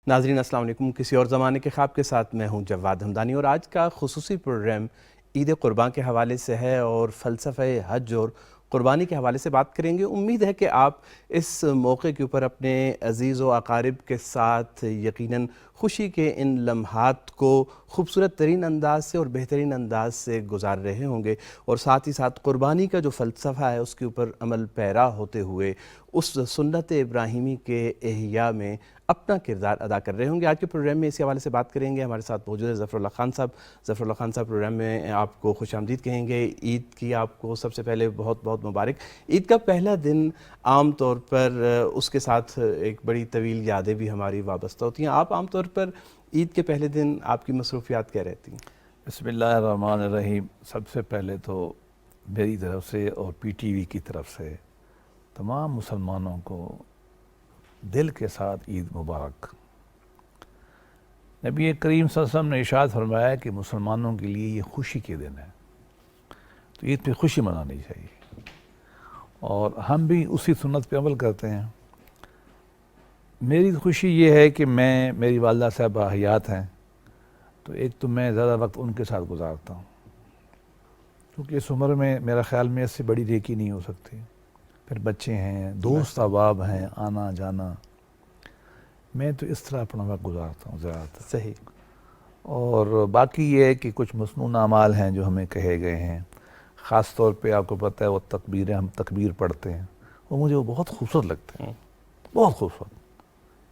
ناظرین السلام علیکم۔ کسی اور زمانے کے خواب کے ساتھ میں ہوں جواد ہمدانی، اور آج کا خصوصی پروگرام عید قربان کے حوالے سے ہے اور فلسفہ حج اور قربانی کے حوالے سے بات کریں گے۔ امید ہے کہ آپ اس موقع کے اوپر اپنے عزیز و اقارب کے ساتھ یقیناً خوشی کے ان لمحات کو خوبصورت ترین انداز سے اور بہترین انداز سے گزار رہے ہوں گے، اور ساتھ ہی ساتھ قربانی کا جو فلسفہ ہے اس کے اوپر عمل پیرا ہوتے ہوئے اس سنت ابراہیمی کے احیاء میں اپنا کردار ادا کر رہے ہوں گے۔ آج کے پروگرام میں اسی حوالے سے بات کریں گے۔ ہمارے ساتھ موجود ہے ظفر اللہ خان صاحب۔ ظفر اللہ خان صاحب پروگرام میں آپ کو خوش آمدید کہیں گے۔ عید کی آپ کو سب سے پہلے بہت بہت مبارک۔ عید کا پہلا دن عام طور پر اس کے ساتھ ایک بڑی طویل یادیں بھی ہماری وابستہ ہوتی ہیں۔ آپ عام طور پر عید کے پہلے دن آپ کی مصروفیات کیا رہتی ہیں؟ بسم اللہ الرحمن الرحیم۔ سب سے پہلے تو میری طرف سے اور پی ٹی وی کی طرف سے تمام مسلمانوں کو دل کے ساتھ عید مبارک۔ نبی کریم صلی اللہ علیہ وسلم نے ارشاد فرمایا کہ مسلمانوں کے لیے یہ خوشی کے دن ہے، تو عید پہ خوشی منانی چاہیے، اور ہم بھی اسی سنت پہ عمل کرتے ہیں۔ میری خوشی یہ ہے کہ میری والدہ صاحبہ حیات ہیں، تو ایک تو میں زیادہ وقت ان کے ساتھ گزارتا ہوں، کیونکہ اس عمر میں میرا خیال میں اس سے بڑی نیکی نہیں ہو سکتی۔ پھر بچے ہیں، دوست احباب ہیں، آنا جانا، میں تو اس طرح اپنا وقت گزارتا ہوں زیادہ تر۔ صحیح۔ اور باقی یہ ہے کہ کچھ مسنون اعمال ہیں جو ہمیں کہے گئے ہیں، خاص طور پہ آپ کو پتہ ہے وہ تکبیریں ہم تکبیر پڑھتے ہیں، وہ بہت خوبصورت لگتے ہیں، بہت خوبصورت،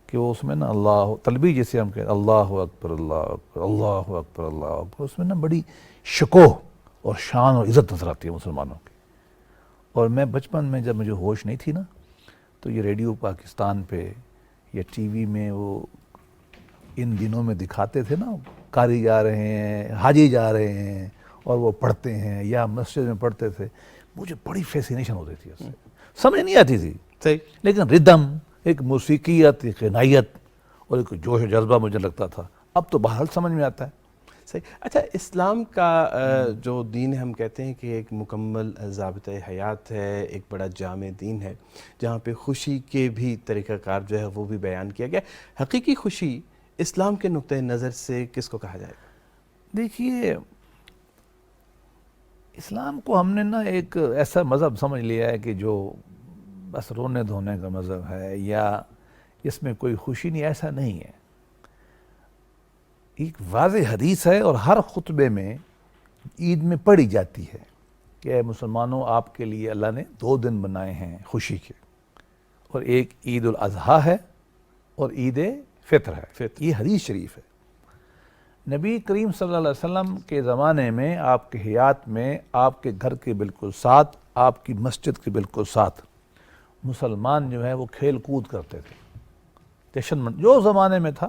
کہ وہ اس میں نا اللہ تلبیہ جسے ہم کہتے ہیں، اللہ اکبر اللہ اکبر اللہ اکبر اللہ اکبر، اس میں نا بڑی شکوہ اور شان اور عزت نظر آتی ہے مسلمانوں کی۔ اور میں بچپن میں جب مجھے ہوش نہیں تھی نا، تو یہ ریڈیو پاکستان پہ یا ٹی وی میں وہ ان دنوں میں دکھاتے تھے نا، قاری جا رہے ہیں، حاجی جا رہے ہیں اور وہ پڑھتے ہیں یا مسجد میں پڑھتے تھے، مجھے بڑی فیسینیشن ہوتی تھی اس سے، سمجھ نہیں آتی تھی، صحیح، لیکن ردم، ایک موسیقیت، ایک غنائیت اور ایک جوش و جذبہ مجھے لگتا تھا۔ اب تو بہرحال سمجھ میں آتا ہے۔ صحیح۔ اچھا، اسلام کا جو دین ہے، ہم کہتے ہیں کہ ایک مکمل ضابطۂ حیات ہے، ایک بڑا جامع دین ہے، جہاں پہ خوشی کے بھی طریقہ کار جو ہے وہ بھی بیان کیا گیا۔ حقیقی خوشی اسلام کے نقطۂ نظر سے کس کو کہا جائے گا؟ دیکھیے، اسلام کو ہم نے نا ایک ایسا مذہب سمجھ لیا ہے کہ جو بس رونے دھونے کا مذہب ہے، یا اس میں کوئی خوشی نہیں، ایسا نہیں ہے۔ ایک واضح حدیث ہے اور ہر خطبے میں عید میں پڑھی جاتی ہے کہ اے مسلمانوں، آپ کے لیے اللہ نے 2 دن بنائے ہیں خوشی کے، اور ایک عید الاضحیٰ ہے اور عید فطر ہے۔ یہ حدیث شریف ہے۔ نبی کریم صلی اللہ علیہ وسلم کے زمانے میں آپ کے حیات میں آپ کے گھر کے بالکل ساتھ، آپ کی مسجد کے بالکل ساتھ مسلمان جو ہے وہ کھیل کود کرتے تھے، جشن جو زمانے میں تھا،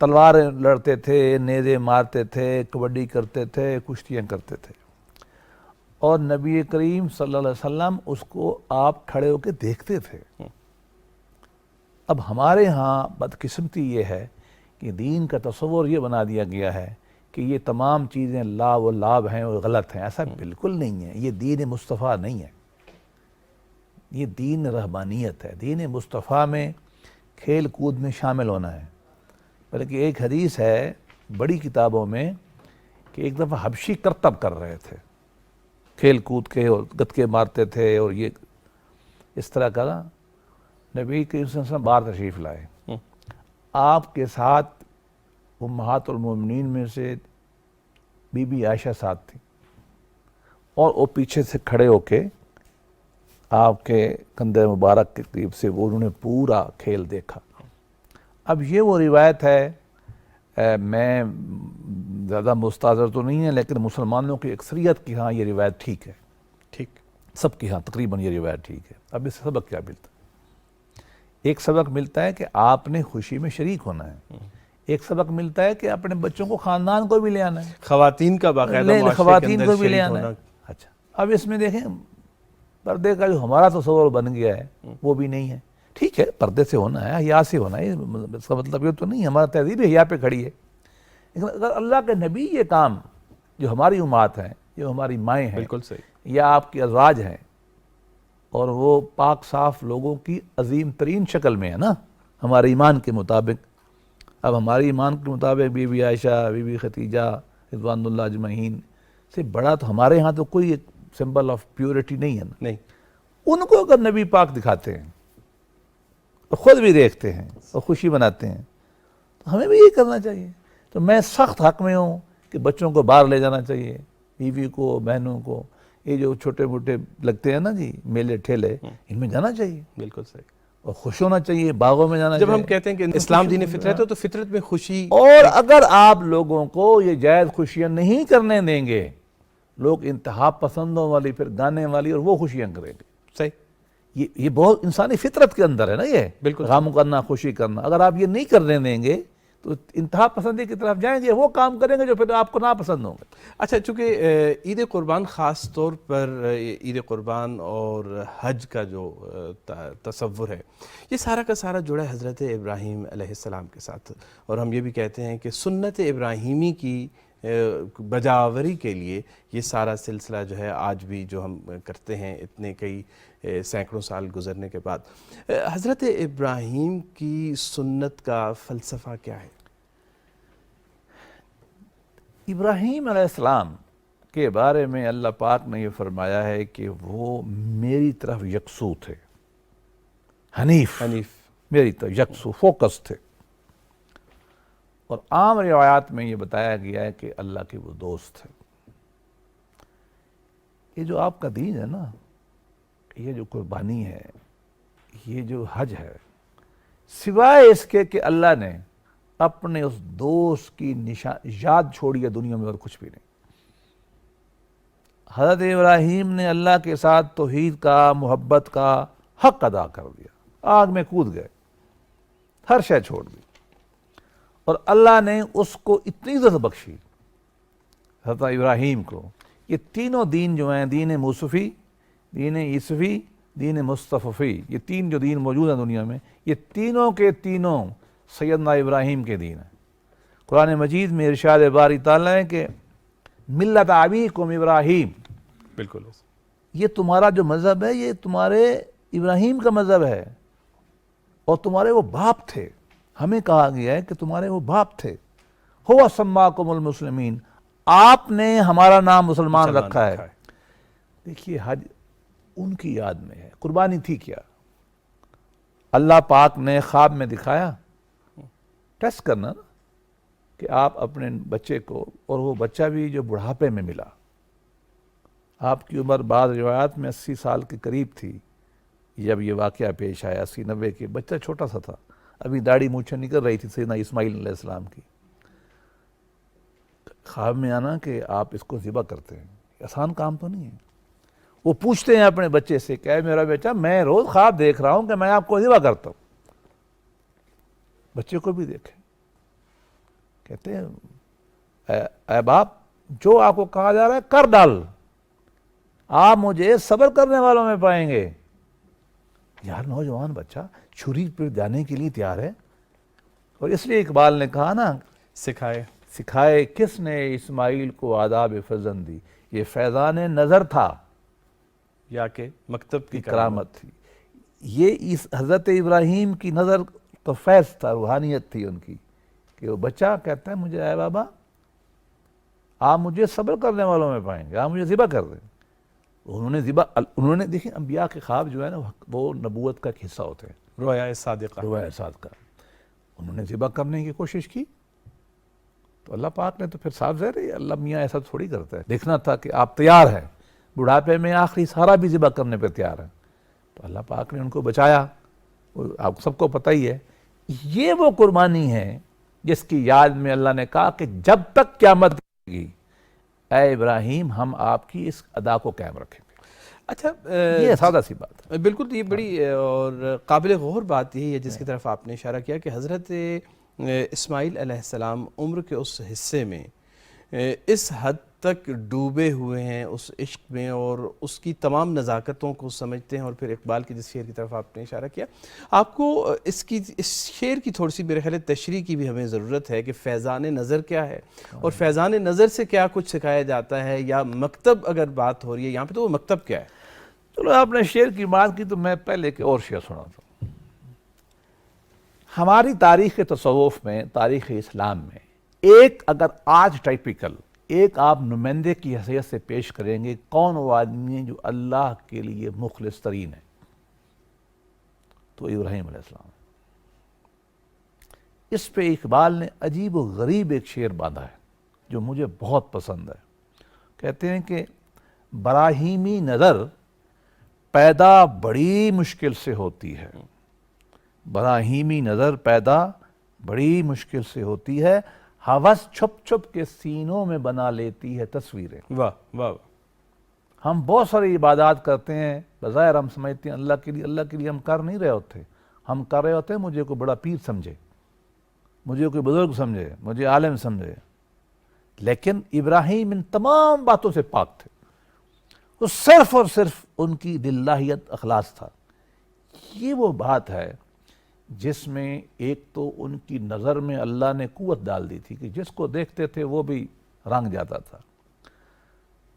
تلواریں لڑتے تھے، نیزے مارتے تھے، کبڈی کرتے تھے، کشتیاں کرتے تھے، اور نبی کریم صلی اللہ علیہ وسلم اس کو آپ کھڑے ہو کے دیکھتے تھے۔ اب ہمارے ہاں بدقسمتی یہ ہے کہ دین کا تصور یہ بنا دیا گیا ہے کہ یہ تمام چیزیں لا و لاب ہیں اور غلط ہیں۔ ایسا بالکل نہیں ہے، یہ دین مصطفیٰ نہیں ہے، یہ دین رہبانیت ہے۔ دین مصطفیٰ میں کھیل کود میں شامل ہونا ہے، بلکہ ایک حدیث ہے بڑی کتابوں میں کہ ایک دفعہ حبشی کرتب کر رہے تھے، کھیل کود کے اور گتکے مارتے تھے، اور یہ اس طرح کا نا، نبی کریم صلی اللہ علیہ وسلم باہر تشریف لائے، آپ کے ساتھ امہات المومنین میں سے بی بی عائشہ ساتھ تھی، اور وہ پیچھے سے کھڑے ہو کے آپ کے کندھے مبارک کے قریب سے انہوں نے پورا کھیل دیکھا۔ اب یہ وہ روایت ہے، میں زیادہ مستحضر تو نہیں ہے، لیکن مسلمانوں کی اکثریت کی ہاں یہ روایت ٹھیک ہے، ٹھیک، سب کی ہاں تقریباً یہ روایت ٹھیک ہے۔ اب اس سے سبق کیا ملتا ہے؟ ایک سبق ملتا ہے کہ آپ نے خوشی میں شریک ہونا ہے، ایک سبق ملتا ہے کہ اپنے بچوں کو، خاندان کو بھی لے آنا ہے، خواتین کا باقاعدہ معاشرے کے خواتین اندر کو بھی لے شریک آنا ہے۔ ہونا۔ اچھا، اب اس میں دیکھیں پردے کا جو ہمارا تصور بن گیا ہے وہ بھی نہیں ہے۔ ٹھیک ہے، پردے سے ہونا ہے، حیا سے ہونا ہے، اس کا مطلب یہ تو نہیں، ہمارا تہذیب حیا پہ کھڑی ہے، لیکن اگر اللہ کے نبی یہ کام جو ہماری امہات ہیں، جو ہماری مائیں ہیں، بالکل صحیح، یا آپ کی ازواج ہیں، اور وہ پاک صاف لوگوں کی عظیم ترین شکل میں ہے نا ہمارے ایمان کے مطابق، اب ہماری ایمان کے مطابق Bibi Aisha, Bibi Khadija رضوان اللہ اجمعین سے بڑا تو ہمارے ہاں تو کوئی ایک سمبل آف پیورٹی نہیں ہے نا. نہیں. ان کو اگر نبی پاک دکھاتے ہیں اور خود بھی دیکھتے ہیں اور خوشی مناتے ہیں تو ہمیں بھی یہ کرنا چاہیے. تو میں سخت حق میں ہوں کہ بچوں کو باہر لے جانا چاہیے، بیوی کو، بہنوں کو. یہ جو چھوٹے موٹے لگتے ہیں نا جی میلے ٹھیلے، ان میں جانا چاہیے بالکل صحیح. اور خوش ہونا چاہیے، باغوں میں جانا جب چاہیے. ہم کہتے ہیں کہ اسلام دین فطرت ہے تو فطرت میں خوشی. اور اگر آپ لوگوں کو یہ جائز خوشیاں نہیں کرنے دیں گے، لوگ انتہا پسندوں والی، پھر گانے والی، اور وہ خوشیاں کریں گے. صحیح. یہ بہت انسانی فطرت کے اندر ہے نا، یہ بالکل غم کرنا، خوشی کرنا. اگر آپ یہ نہیں کرنے دیں گے تو انتہا پسندی کی طرف جائیں گے، وہ کام کریں گے جو پھر آپ کو ناپسند ہوں گے. اچھا، چونکہ عید قربان خاص طور پر عید قربان اور حج کا جو تصور ہے، یہ سارا کا سارا جڑا ہے حضرت ابراہیم علیہ السلام کے ساتھ. اور ہم یہ بھی کہتے ہیں کہ سنت ابراہیمی کی بجاوری کے لیے یہ سارا سلسلہ جو ہے آج بھی جو ہم کرتے ہیں اتنے کئی سینکڑوں سال گزرنے کے بعد. حضرت ابراہیم کی سنت کا فلسفہ کیا ہے؟ ابراہیم علیہ السلام کے بارے میں اللہ پاک نے یہ فرمایا ہے کہ وہ میری طرف یکسو تھے، حنیف، میری طرف یکسو، فوکس تھے. اور عام روایات میں یہ بتایا گیا ہے کہ اللہ کے وہ دوست ہیں. یہ جو آپ کا دین ہے نا، یہ جو قربانی ہے، یہ جو حج ہے، سوائے اس کے کہ اللہ نے اپنے اس دوست کی یاد چھوڑی ہے دنیا میں، اور کچھ بھی نہیں. حضرت ابراہیم نے اللہ کے ساتھ توحید کا، محبت کا حق ادا کر دیا، آگ میں کود گئے، ہر شے چھوڑ دی. اور اللہ نے اس کو اتنی عزت بخشی حضرت ابراہیم کو. یہ تینوں دین جو ہیں، دین موصوفی، دین عیسوی، دین مصطفی، یہ تین جو دین موجود ہیں دنیا میں، یہ تینوں کے تینوں سیدنا ابراہیم کے دین ہیں. قرآن مجید میں ارشاد باری تعالیٰ ہے کہ ملت ابیکم ابراہیم، بالکل یہ تمہارا جو مذہب ہے یہ تمہارے ابراہیم کا مذہب ہے، اور تمہارے وہ باپ تھے. ہمیں کہا گیا ہے کہ تمہارے وہ باپ تھے. ہوا سماکم المسلمین، آپ نے ہمارا نام مسلمان رکھا ہے. دیکھیے حج ان کی یاد میں ہے. قربانی تھی کیا؟ اللہ پاک نے خواب میں دکھایا، ٹیسٹ کرنا نا کہ آپ اپنے بچے کو، اور وہ بچہ بھی جو بڑھاپے میں ملا، آپ کی عمر بعض روایات میں 80 سال کے قریب تھی جب یہ واقعہ پیش آیا. 80-90 کے، بچہ چھوٹا سا تھا، ابھی داڑھی مونچھیں نکل رہی تھی سیدنا اسماعیل علیہ السلام کی. خواب میں آنا کہ آپ اس کو ذبح کرتے ہیں، آسان کام تو نہیں ہے. وہ پوچھتے ہیں اپنے بچے سے کہ اے میرا بیٹا، میں روز خواب دیکھ رہا ہوں کہ میں آپ کو ذبح کرتا ہوں. بچے کو بھی دیکھیں، کہتے ہیں اے باپ، جو آپ کو کہا جا رہا ہے کر ڈال، آپ مجھے صبر کرنے والوں میں پائیں گے. یار نوجوان بچہ چھری پہ جانے کے لیے تیار ہے. اور اس لیے اقبال نے کہا نا، سکھائے کس نے اسماعیل کو آداب فرزندی، یہ فیضان نظر تھا یا کہ مکتب کی کرامت تھی. یہ حضرت ابراہیم کی نظر تو فیض تھا، روحانیت تھی ان کی، کہ وہ بچہ کہتا ہے مجھے اے بابا آپ مجھے صبر کرنے والوں میں پائیں گے، آپ مجھے ذبح کر دیں. انہوں نے دیکھیں انبیاء کے خواب جو ہے نا وہ نبوت کا ایک حصہ ہوتے ہیں، رویا صادقہ. انہوں نے ذبح کرنے کی کوشش کی تو اللہ پاک نے تو پھر صاف ظاہر ہے، اللہ میاں ایسا تھوڑی کرتا ہے. دیکھنا تھا کہ آپ تیار ہیں، بڑھاپے میں آخری سارا بھی ذبح کرنے پہ تیار ہیں. تو اللہ پاک نے ان کو بچایا. آپ سب کو پتہ ہی ہے، یہ وہ قربانی ہے جس کی یاد میں اللہ نے کہا کہ جب تک قیامت گی اے ابراہیم ہم آپ کی اس ادا کو قائم رکھیں گے. اچھا، یہ سادہ سی بات ہے. بالکل یہ بڑی اور قابل غور بات یہی ہے جس کی طرف آپ نے اشارہ کیا کہ حضرت اسماعیل علیہ السلام عمر کے اس حصے میں اس حد تک ڈوبے ہوئے ہیں اس عشق میں اور اس کی تمام نزاکتوں کو سمجھتے ہیں. اور پھر اقبال کی جس شعر کی طرف آپ نے اشارہ کیا، آپ کو اس شعر کی تھوڑی سی میرے خیال تشریح کی بھی ہمیں ضرورت ہے کہ فیضان نظر کیا ہے اور فیضان نظر سے کیا کچھ سکھایا جاتا ہے، یا مکتب اگر بات ہو رہی ہے یہاں پہ تو وہ مکتب کیا ہے؟ چلو آپ نے شعر کی بات کی تو میں پہلے ایک اور شعر سنا تھا. ہماری تاریخ تصوف میں، تاریخ اسلام میں ایک اگر آج ٹائپیکل ایک آپ نمائندے کی حیثیت سے پیش کریں گے کون وہ آدمی ہے جو اللہ کے لیے مخلص ترین ہے، تو ابراہیم علیہ السلام۔ اس پہ اقبال نے عجیب و غریب ایک شعر باندھا ہے جو مجھے بہت پسند ہے۔ کہتے ہیں کہ براہیمی نظر پیدا بڑی مشکل سے ہوتی ہے، براہیمی نظر پیدا بڑی مشکل سے ہوتی ہے، ہوس چھپ چھپ کے سینوں میں بنا لیتی ہے تصویریں۔ واہ واہ۔ ہم بہت ساری عبادات کرتے ہیں، بظاہر ہم سمجھتے ہیں اللہ کے لیے ہم کر نہیں رہے ہوتے، ہم کر رہے ہوتے ہیں مجھے کوئی بڑا پیر سمجھے، مجھے کوئی بزرگ سمجھے، مجھے عالم سمجھے۔ لیکن ابراہیم ان تمام باتوں سے پاک تھے، وہ صرف اور صرف ان کی للہیت اخلاص تھا۔ یہ وہ بات ہے جس میں ایک تو ان کی نظر میں اللہ نے قوت ڈال دی تھی کہ جس کو دیکھتے تھے وہ بھی رنگ جاتا تھا۔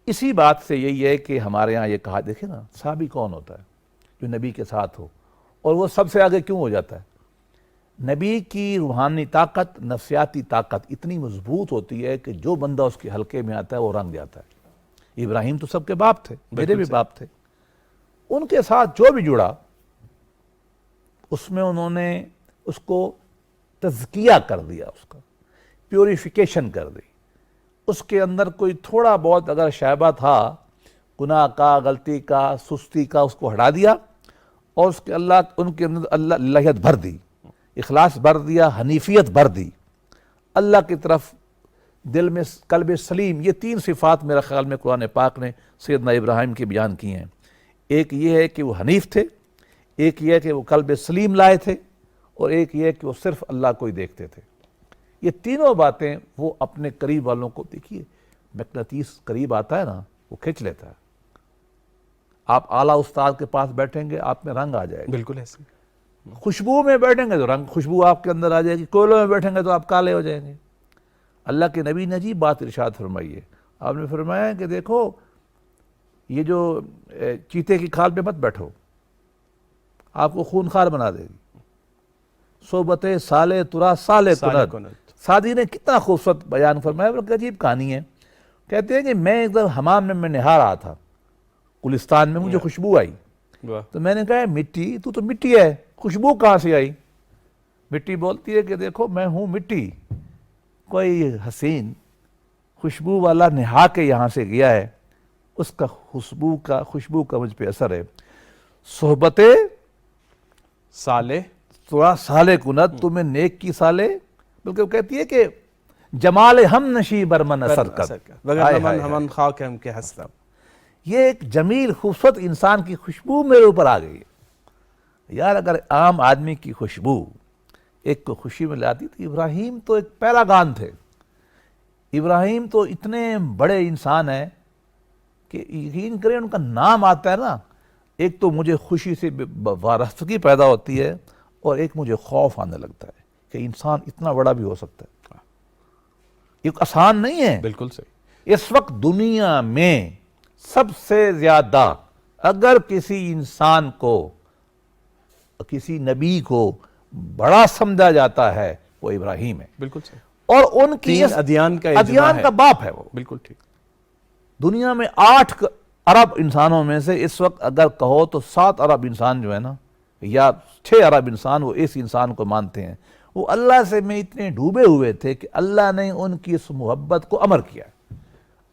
اسی بات سے یہی ہے کہ ہمارے ہاں یہ کہا، دیکھیں نا صحابی کون ہوتا ہے جو نبی کے ساتھ ہو، اور وہ سب سے آگے کیوں ہو جاتا ہے؟ نبی کی روحانی طاقت، نفسیاتی طاقت اتنی مضبوط ہوتی ہے کہ جو بندہ اس کے حلقے میں آتا ہے وہ رنگ جاتا ہے۔ ابراہیم تو سب کے باپ تھے، میرے بھی باپ تھے، ان کے ساتھ جو بھی جڑا اس میں انہوں نے اس کو تزکیہ کر دیا، اس کا پیوریفیکیشن کر دی۔ اس کے اندر کوئی تھوڑا بہت اگر شائبہ تھا گناہ کا، غلطی کا، سستی کا، اس کو ہٹا دیا، اور اس کے ان کے اندر اللہیت بھر دی، اخلاص بھر دیا، حنیفیت بھر دی، اللہ کی طرف دل میں قلب سلیم۔ یہ تین صفات میرا خیال میں قرآن پاک نے سیدنا ابراہیم کی بیان کی ہیں۔ ایک یہ ہے کہ وہ حنیف تھے، ایک یہ ہے کہ وہ قلب سلیم لائے تھے، اور ایک یہ ہے کہ وہ صرف اللہ کو ہی دیکھتے تھے۔ یہ تینوں باتیں وہ اپنے قریب والوں کو، دیکھیے مقناطیس قریب آتا ہے نا وہ کھینچ لیتا ہے۔ آپ اعلیٰ استاد کے پاس بیٹھیں گے آپ میں رنگ آ جائے گا، بالکل ایسے۔ خوشبو میں بیٹھیں گے تو رنگ، خوشبو آپ کے اندر آ جائے گی، کوئلوں میں بیٹھیں گے تو آپ کالے ہو جائیں گے۔ اللہ کے نبی نے عجیب بات ارشاد فرمائی ہے، آپ نے فرمایا کہ دیکھو یہ جو چیتے کی کھال پہ مت بیٹھو، آپ کو خونخوار بنا دے گی۔ صحبت صالح ترا صالح کند۔ سعدی نے کتنا خوبصورت بیان فرمایا، بلکہ عجیب کہانی ہے۔ کہتے ہیں کہ میں ایک دم حمام میں نہا رہا تھا گلستان میں، مجھے خوشبو آئی، تو میں نے کہا مٹی، تو مٹی ہے، خوشبو کہاں سے آئی؟ مٹی بولتی ہے کہ دیکھو میں ہوں مٹی، کوئی حسین خوشبو والا نہا کے یہاں سے گیا ہے، اس کا خوشبو کا مجھ پہ اثر ہے۔ صحبت صالح تھوڑا صالح کند، تمہیں نیک کی صالح، بلکہ وہ کہتی ہے کہ جمال ہم نشی برمن اثر کر، وگر ہمن خاک ہم کے ہستم۔ یہ ایک جمیل خوبصورت انسان کی خوشبو میرے اوپر آ گئی ہے۔ یار اگر عام آدمی کی خوشبو ایک کو خوشی میں لاتی، تو ابراہیم تو ایک پیراگان تھے۔ ابراہیم تو اتنے بڑے انسان ہیں کہ یقین کریں ان کا نام آتا ہے نا، ایک تو مجھے خوشی سے وارستگی پیدا ہوتی ہے، اور ایک مجھے خوف آنے لگتا ہے کہ انسان اتنا بڑا بھی ہو سکتا ہے۔ یہ آسان نہیں ہے۔ بالکل صحیح۔ اس وقت دنیا میں سب سے زیادہ اگر کسی انسان کو، کسی نبی کو بڑا سمجھا جاتا ہے وہ ابراہیم ہے، بالکل صحیح۔ اور ان کی تین ادیان کا اجماع ادیان ہے، کا باپ ہے وہ۔ بالکل ٹھیک۔ دنیا میں 8 ارب انسانوں میں سے اس وقت اگر کہو تو 7 ارب انسان جو ہے نا، یا 6 ارب انسان وہ اس انسان کو مانتے ہیں۔ وہ اللہ سے میں اتنے ڈوبے ہوئے تھے کہ اللہ نے ان کی اس محبت کو امر کیا،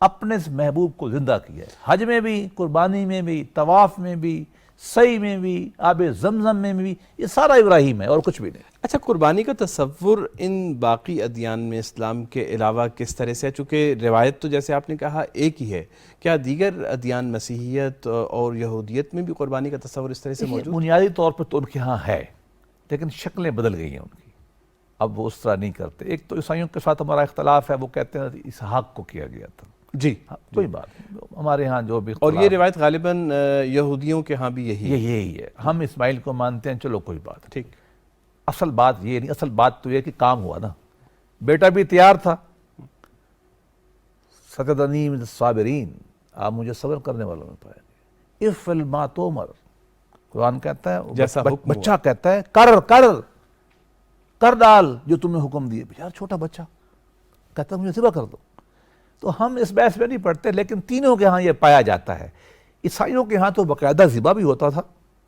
اپنے اس محبوب کو زندہ کیا ہے۔ حج میں بھی، قربانی میں بھی، طواف میں بھی، سعی میں بھی، آب زمزم میں بھی، یہ سارا ابراہیم ہے اور کچھ بھی نہیں۔ اچھا، قربانی کا تصور ان باقی ادیان میں اسلام کے علاوہ کس طرح سے ہے؟ چونکہ روایت تو جیسے آپ نے کہا ایک ہی ہے، کیا دیگر ادیان مسیحیت اور یہودیت میں بھی قربانی کا تصور اس طرح سے موجود؟ بنیادی طور پر تو ان کے ہاں ہے، لیکن شکلیں بدل گئی ہیں ان کی، اب وہ اس طرح نہیں کرتے۔ ایک تو عیسائیوں کے ساتھ ہمارا اختلاف ہے، وہ کہتے ہیں اسحاق کو کیا گیا تھا۔ جی، کوئی بات نہیں، ہمارے ہاں جو بھی اور یہ روایت غالباً یہودیوں کے ہاں بھی یہی ہے۔ ہم اسماعیل کو مانتے ہیں، چلو کوئی بات نہیں، ٹھیک۔ اصل بات یہ نہیں، اصل بات تو یہ کہ کام ہوا نا، بیٹا بھی تیار تھا۔ سجدنی من الصابرین، آپ مجھے صبر کرنے والوں میں پائیں گے۔ افعل ما تؤمر، قرآن کہتا ہے، جیسا حکم بچہ کہتا ہے کر کر، کر ڈال جو تم نے حکم دیے. یار چھوٹا بچہ کہتا مجھے ذبح کر دو. تو ہم اس بحث میں نہیں پڑھتے، لیکن تینوں کے ہاں یہ پایا جاتا ہے. عیسائیوں کے ہاں تو باقاعدہ ذبح بھی ہوتا تھا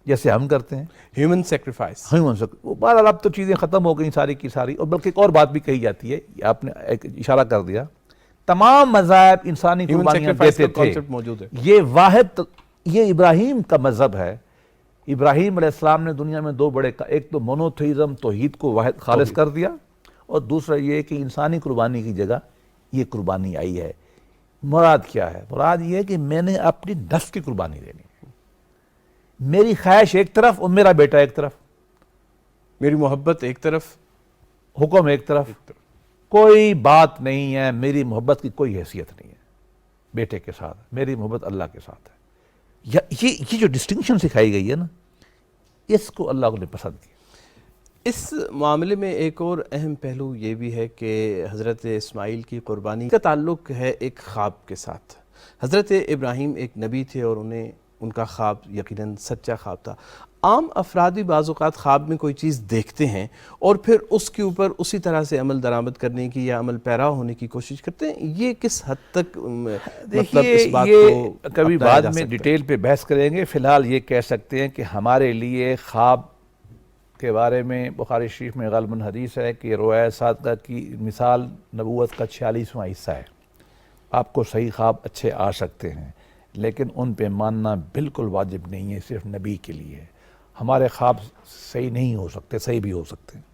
جیسے ہم کرتے ہیں، ہیومن سیکریفائس. وہ بہرحال اب تو چیزیں ختم ہو گئیں ساری کی ساری. اور بلکہ ایک اور بات بھی کہی جاتی ہے، آپ نے ایک اشارہ کر دیا، تمام مذاہب انسانی ہیومن قربانیاں سیکریفائس دیتے کا تھے. کانسیپٹ موجود ہے. یہ واحد یہ ابراہیم کا مذہب ہے. ابراہیم علیہ السلام نے دنیا میں دو بڑے، ایک تو مونوتھئزم توحید کو واحد خالص کر دیا، اور دوسرا یہ کہ انسانی قربانی کی جگہ یہ قربانی آئی ہے. مراد کیا ہے؟ مراد یہ ہے کہ میں نے اپنی نفس کی قربانی دینی ہے. میری خواہش ایک طرف اور میرا بیٹا ایک طرف، میری محبت ایک طرف، حکم ایک طرف. کوئی بات نہیں ہے، میری محبت کی کوئی حیثیت نہیں ہے بیٹے کے ساتھ، میری محبت اللہ کے ساتھ ہے. یہ جو ڈسٹنکشن سکھائی گئی ہے نا، اس کو اللہ نے پسند کیا. اس معاملے میں ایک اور اہم پہلو یہ بھی ہے کہ حضرت اسماعیل کی قربانی کا تعلق ہے ایک خواب کے ساتھ. حضرت ابراہیم ایک نبی تھے اور ان کا خواب یقیناً سچا خواب تھا. عام افرادی بعض اوقات خواب میں کوئی چیز دیکھتے ہیں اور پھر اس کے اوپر اسی طرح سے عمل درآمد کرنے کی یا عمل پیرا ہونے کی کوشش کرتے ہیں. یہ کس حد تک مطلب اس بات کو کبھی بعد میں ڈیٹیل پہ بحث کریں گے. فی الحال یہ کہہ سکتے ہیں کہ ہمارے لیے خواب کے بارے میں بخاری شریف میں غالباً حدیث ہے کہ رؤیا صادقہ کی مثال نبوت کا 46واں حصہ ہے. آپ کو صحیح خواب اچھے آ سکتے ہیں، لیکن ان پہ ماننا بالکل واجب نہیں ہے، صرف نبی کے لیے ہے. ہمارے خواب صحیح نہیں ہو سکتے، صحیح بھی ہو سکتے ہیں.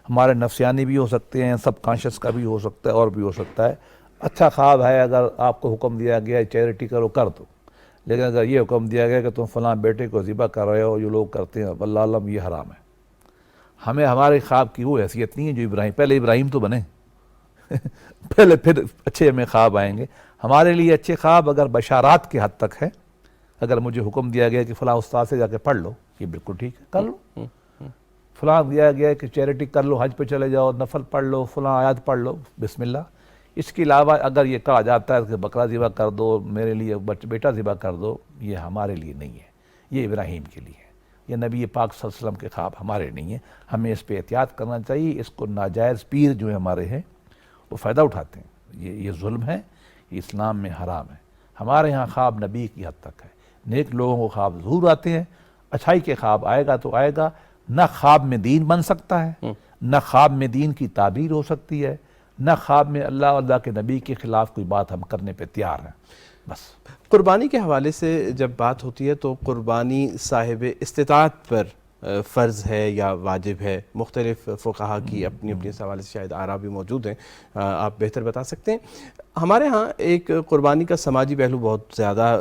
ہمارے نفسیانی بھی ہو سکتے ہیں، سب کانشس کا بھی ہو سکتا ہے، اور بھی ہو سکتا ہے. اچھا خواب ہے، اگر آپ کو حکم دیا گیا ہے چیریٹی کرو، کر دو. لیکن اگر یہ حکم دیا گیا کہ تم فلاں بیٹے کو ذبح کر رہے ہو، جو لوگ کرتے ہیں، واللہ علم یہ حرام ہے. ہمیں ہمارے خواب کی وہ حیثیت نہیں ہے جو ابراہیم. پہلے ابراہیم تو بنے پہلے پھر اچھے ہمیں خواب آئیں گے. ہمارے لیے اچھے خواب اگر بشارات کے حد تک ہے، اگر مجھے حکم دیا گیا کہ فلاں استاد سے جا کے پڑھ لو، یہ بالکل ٹھیک ہے، کر لو. فلاں دیا گیا کہ چیریٹی کر لو، حج پہ چلے جاؤ، نفل پڑھ لو، فلاں آیات پڑھ لو، بسم اللہ. اس کے علاوہ اگر یہ کہا جاتا ہے کہ بکرا ذبح کر دو، میرے لیے بیٹا ذبح کر دو، یہ ہمارے لیے نہیں ہے، یہ ابراہیم کے لیے ہے. یہ نبی پاک صلی اللہ علیہ وسلم کے خواب ہمارے نہیں ہیں. ہمیں اس پہ احتیاط کرنا چاہیے. اس کو ناجائز پیر جو ہمارے ہیں وہ فائدہ اٹھاتے ہیں. یہ ظلم ہے، یہ اسلام میں حرام ہے. ہمارے ہاں خواب نبی کی حد تک ہے. نیک لوگوں کو خواب ضرور آتے ہیں. اچھائی کے خواب آئے گا تو آئے گا. نہ خواب میں دین بن سکتا ہے، نہ خواب میں دین کی تعبیر ہو سکتی ہے، نہ خواب میں اللہ اور اللہ کے نبی کے خلاف کوئی بات ہم کرنے پہ تیار ہیں. بس قربانی کے حوالے سے جب بات ہوتی ہے تو قربانی صاحب استطاعت پر فرض ہے یا واجب ہے. مختلف فقہا کی اپنی اپنی اس حوالے سے شاید آراء بھی موجود ہیں، آپ بہتر بتا سکتے ہیں. ہمارے ہاں ایک قربانی کا سماجی پہلو بہت زیادہ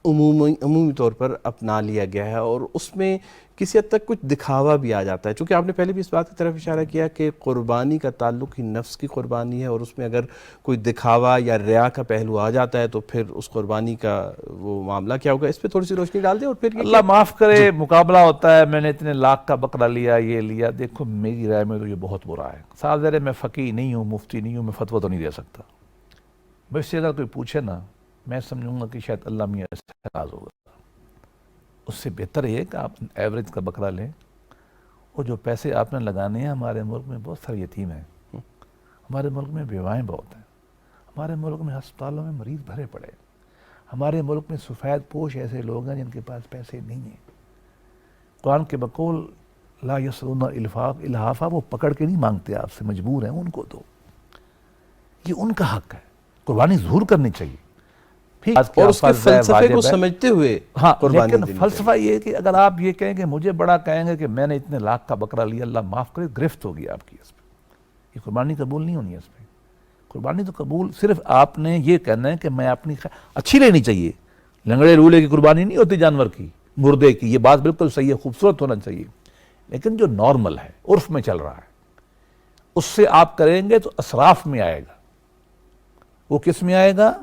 عمومی طور پر اپنا لیا گیا ہے، اور اس میں کسی حد تک کچھ دکھاوا بھی آ جاتا ہے. چونکہ آپ نے پہلے بھی اس بات کی طرف اشارہ کیا کہ قربانی کا تعلق ہی نفس کی قربانی ہے، اور اس میں اگر کوئی دکھاوا یا ریا کا پہلو آ جاتا ہے تو پھر اس قربانی کا وہ معاملہ کیا ہوگا. اس پہ تھوڑی سی روشنی ڈال دیں. اور پھر اللہ معاف کرے، مقابلہ ہوتا ہے، میں نے اتنے لاکھ کا بکرا لیا، یہ لیا. دیکھو میری رائے میں تو یہ بہت برا ہے. صاحب ذرا میں فقیہ نہیں ہوں، مفتی نہیں ہوں، میں فتویٰ تو نہیں دے سکتا. مجھ سے اگر کوئی پوچھے نا، میں سمجھوں گا کہ شاید اللہ میاں سے ناراض ہوگا. اس سے بہتر یہ کہ آپ ایوریج کا بکرا لیں، اور جو پیسے آپ نے لگانے ہیں. ہمارے ملک میں بہت سارے یتیم ہیں، ہمارے ملک میں بیوائیں بہت ہیں، ہمارے ملک میں ہسپتالوں میں مریض بھرے پڑے ہیں، ہمارے ملک میں سفید پوش ایسے لوگ ہیں جن کے پاس پیسے نہیں ہیں. قرآن کے بقول لا یسرون الحافہ، وہ پکڑ کے نہیں مانگتے آپ سے، مجبور ہیں، ان کو دو. یہ ان کا حق ہے. قربانی ضرور کرنی چاہیے، اور اس کے فلسفے کو سمجھتے ہوئے. ہاں، لیکن فلسفہ یہ ہے کہ اگر آپ یہ کہیں کہ مجھے بڑا کہیں گے کہ میں نے اتنے لاکھ کا بکرا لیا، اللہ معاف کرے، گرفت ہوگی آپ کی اس پہ. یہ قربانی قبول نہیں ہونی ہے. اس پہ قربانی تو قبول صرف آپ نے یہ کہنا ہے کہ میں اپنی اچھی لینی چاہیے. لنگڑے لولے کی قربانی نہیں ہوتی، جانور کی، مردے کی. یہ بات بالکل صحیح ہے، خوبصورت ہونا چاہیے. لیکن جو نارمل ہے، عرف میں چل رہا ہے، اس سے آپ کریں گے تو اسراف میں آئے گا. وہ کس میں آئے گا؟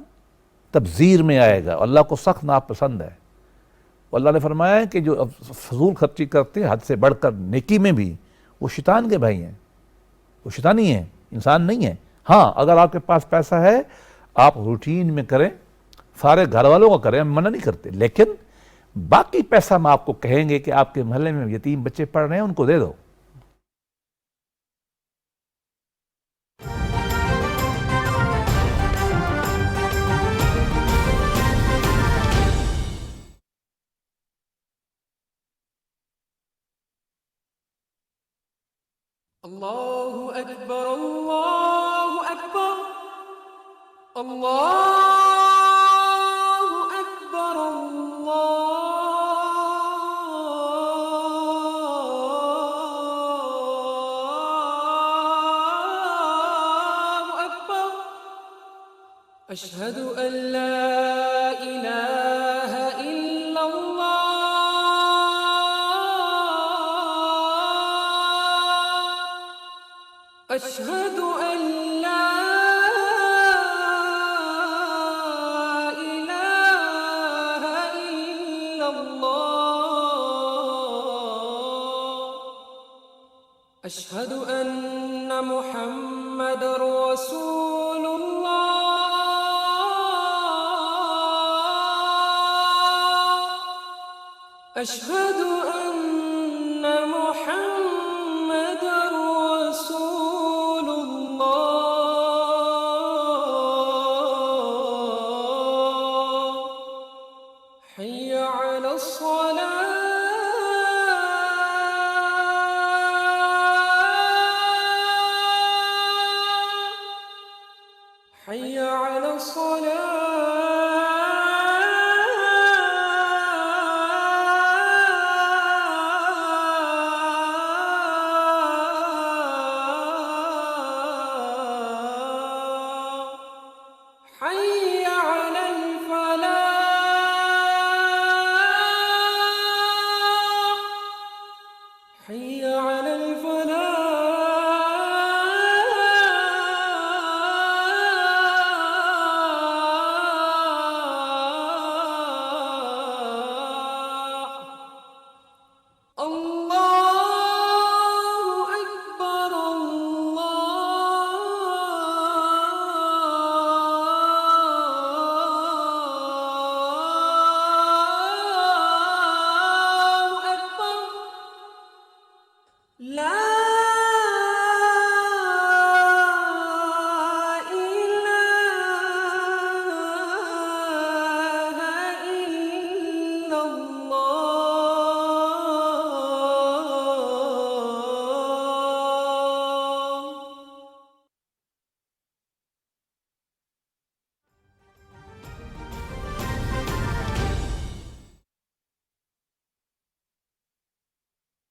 تبذیر میں آئے گا. اللہ کو سخت ناپسند ہے. اللہ نے فرمایا ہے کہ جو فضول خرچی کرتے ہیں حد سے بڑھ کر نیکی میں بھی، وہ شیطان کے بھائی ہیں. وہ شیطانی ہیں، انسان نہیں ہیں. ہاں، اگر آپ کے پاس پیسہ ہے، آپ روٹین میں کریں، سارے گھر والوں کو کریں، ہم منع نہیں کرتے. لیکن باقی پیسہ ہم آپ کو کہیں گے کہ آپ کے محلے میں یتیم بچے پڑھ رہے ہیں، ان کو دے دو. الله أكبر الله أكبر الله أكبر الله أكبر أشهد أن لا إله إلا الله أشهد أن لا إله إلا الله أشهد أن محمد رسول الله أشهد أن محمد رسول الله حي على الصلاة حي على الصلاة حي على الفلاح حي على الفلاح الله أكبر الله أكبر لا إله إلا الله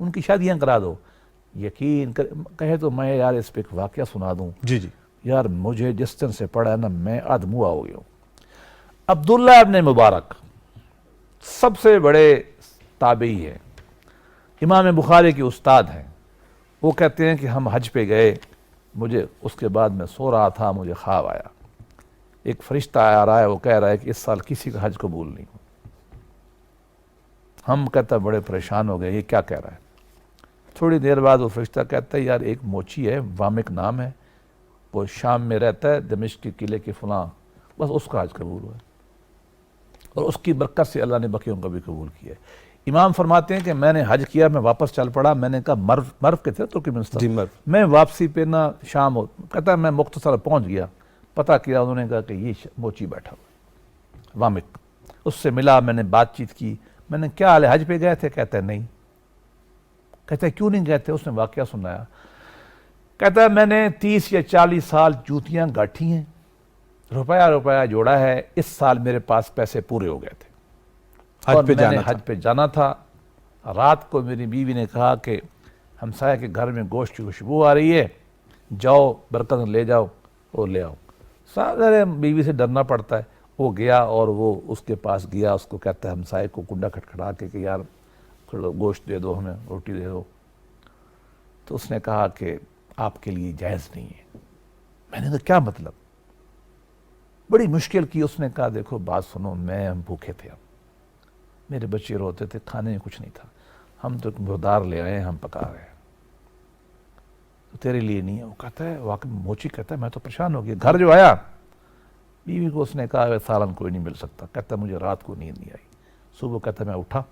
ان کی شادیاں کرا دو یقین کہے تو میں یار اس پہ ایک واقعہ سنا دوں جی جی یار مجھے جس دن سے پڑھا ہے نا میں آدموا ہو گیا ہوں عبداللہ ابن مبارک سب سے بڑے تابعی ہیں امام بخاری کے استاد ہیں وہ کہتے ہیں کہ ہم حج پہ گئے مجھے اس کے بعد میں سو رہا تھا مجھے خواب آیا ایک فرشتہ آ رہا ہے وہ کہہ رہا ہے کہ اس سال کسی کا حج قبول نہیں ہو ہم کہتا بڑے پریشان ہو گئے یہ کیا کہہ رہا ہے تھوڑی دیر بعد وہ فرشتہ کہتا ہے یار ایک موچی ہے وامک نام ہے وہ شام میں رہتا ہے دمشق کے قلعے کے فلاں بس اس کا حج قبول ہوا ہے اور اس کی برکت سے اللہ نے بقیوں کا بھی قبول کیا ہے امام فرماتے ہیں کہ میں نے حج کیا میں واپس چل پڑا میں نے کہا مرو کے تھے ترکمانستان جی مرو میں واپسی پہ نا شام ہو کہتا ہے میں مختصر پہنچ گیا پتہ کیا انہوں نے کہا کہ یہ موچی بیٹھا ہوا وامک اس سے ملا میں نے بات چیت کی میں نے کیا حال ہے حج پہ گئے تھے کہتا ہے نہیں کہتا ہے کیوں نہیں گئے تھے اس نے واقعہ سنایا کہتا ہے میں نے 30 یا 40 سال جوتیاں گاٹھی ہیں روپیہ جوڑا ہے اس سال میرے پاس پیسے پورے ہو گئے تھے اور میں نے حج پہ جانا تھا رات کو میری بیوی نے کہا کہ ہمسایہ کے گھر میں گوشت کی خوشبو آ رہی ہے جاؤ برکت لے جاؤ اور لے آؤ سارے بیوی سے ڈرنا پڑتا ہے وہ گیا اور وہ اس کے پاس گیا اس کو کہتا ہے ہمسائے کو کنڈا کھٹکھٹا کے کہ یار تھوڑا گوشت دے دو ہمیں روٹی دے دو تو اس نے کہا کہ آپ کے لیے جائز نہیں ہے میں نے کہا کیا مطلب بڑی مشکل کی اس نے کہا دیکھو بات سنو ہم بھوکے تھے میرے بچے روتے تھے کھانے میں کچھ نہیں تھا ہم تو مردار لے آئے ہیں ہم پکا رہے ہیں تو تیرے لیے نہیں ہے وہ کہتا ہے واقعی موچی کہتا ہے میں تو پریشان ہو گیا گھر جو آیا بیوی کو اس نے کہا سالن کوئی نہیں مل سکتا کہتا مجھے رات کو نیند نہیں آئی صبح کہتا میں اٹھا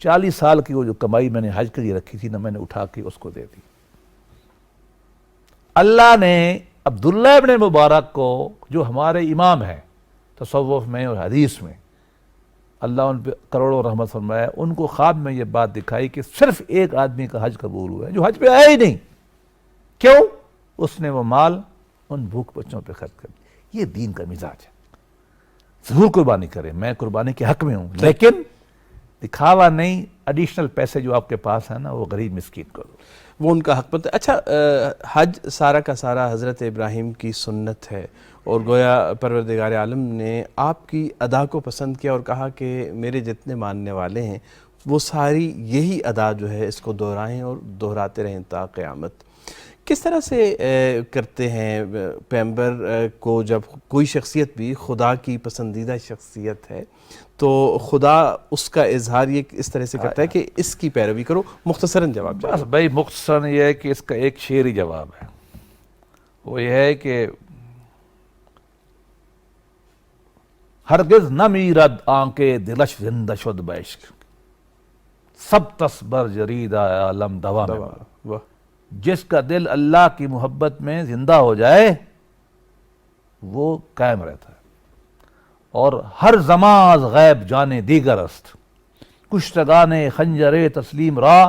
40 سال کی وہ جو کمائی میں نے حج کے لیے رکھی تھی نا میں نے اٹھا کے اس کو دے دی اللہ نے عبداللہ ابن مبارک کو جو ہمارے امام ہیں تصوف میں اور حدیث میں اللہ ان پہ کروڑوں رحمت فرمائے، ان کو خواب میں یہ بات دکھائی کہ صرف ایک آدمی کا حج قبول ہوا ہے جو حج پہ آیا ہی نہیں. کیوں؟ اس نے وہ مال ان بھوک بچوں پہ خرچ کر دیا. یہ دین کا مزاج ہے. ضرور قربانی کریں، میں قربانی کے حق میں ہوں، لیکن دکھاوا نہیں. ایڈیشنل پیسے جو آپ کے پاس ہیں نا وہ غریب مسکین کو دو. وہ ان کا حق بنتا ہے. اچھا، حج سارا کا سارا حضرت ابراہیم کی سنت ہے، اور گویا پروردگار عالم نے آپ کی ادا کو پسند کیا اور کہا کہ میرے جتنے ماننے والے ہیں وہ ساری یہی ادا جو ہے اس کو دہرائیں اور دہراتے رہیں تا قیامت. کس طرح سے کرتے ہیں پیغمبر کو؟ جب کوئی شخصیت بھی خدا کی پسندیدہ شخصیت ہے تو خدا اس کا اظہار یہ اس طرح سے کرتا ہے کہ اس کی پیروی کرو. مختصراً جواب بس بھائی مختصراً یہ ہے کہ اس کا ایک شعری جواب ہے. وہ یہ ہے کہ ہرگز نہ میرد آنکے دلش زندہ شد بعشق، سب تصبر جرید عالم دوا میں مر. واہ، جس کا دل اللہ کی محبت میں زندہ ہو جائے وہ قائم رہتا ہے. اور ہر زمان از غیب جانے دیگر است، کشتگان خنجر تسلیم را.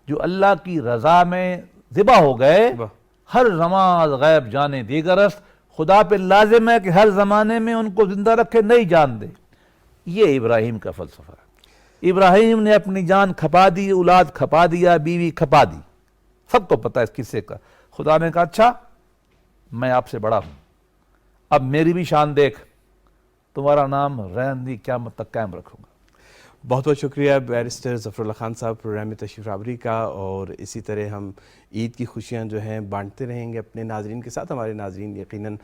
جو اللہ کی رضا میں ذبح ہو گئے، واہ. ہر زمان از غیب جانے دیگر است. خدا پہ لازم ہے کہ ہر زمانے میں ان کو زندہ رکھے، نہیں جان دے. یہ ابراہیم کا فلسفہ ہے. ابراہیم نے اپنی جان کھپا دی، اولاد کھپا دیا، بیوی کھپا دی. سب کو پتہ ہے اس قصے کا. خدا نے کہا اچھا میں آپ سے بڑا ہوں، اب میری بھی شان دیکھ، تمہارا نام رہندی قیامت تک قائم رکھوں گا. بہت بہت شکریہ بیرسٹر ظفر اللہ خان صاحب پروگرام میں تشریف آوری کا. اور اسی طرح ہم عید کی خوشیاں جو ہیں بانٹتے رہیں گے اپنے ناظرین کے ساتھ. ہمارے ناظرین یقیناً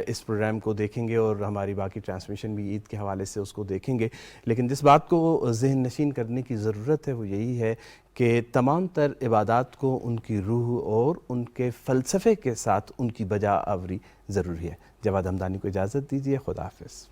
اس پروگرام کو دیکھیں گے اور ہماری باقی ٹرانسمیشن بھی عید کے حوالے سے اس کو دیکھیں گے. لیکن جس بات کو ذہن نشین کرنے کی ضرورت ہے وہ یہی ہے کہ تمام تر عبادات کو ان کی روح اور ان کے فلسفے کے ساتھ ان کی بجا آوری ضروری ہے. جواد ہمدانی کو اجازت دیجیے. خدا حافظ.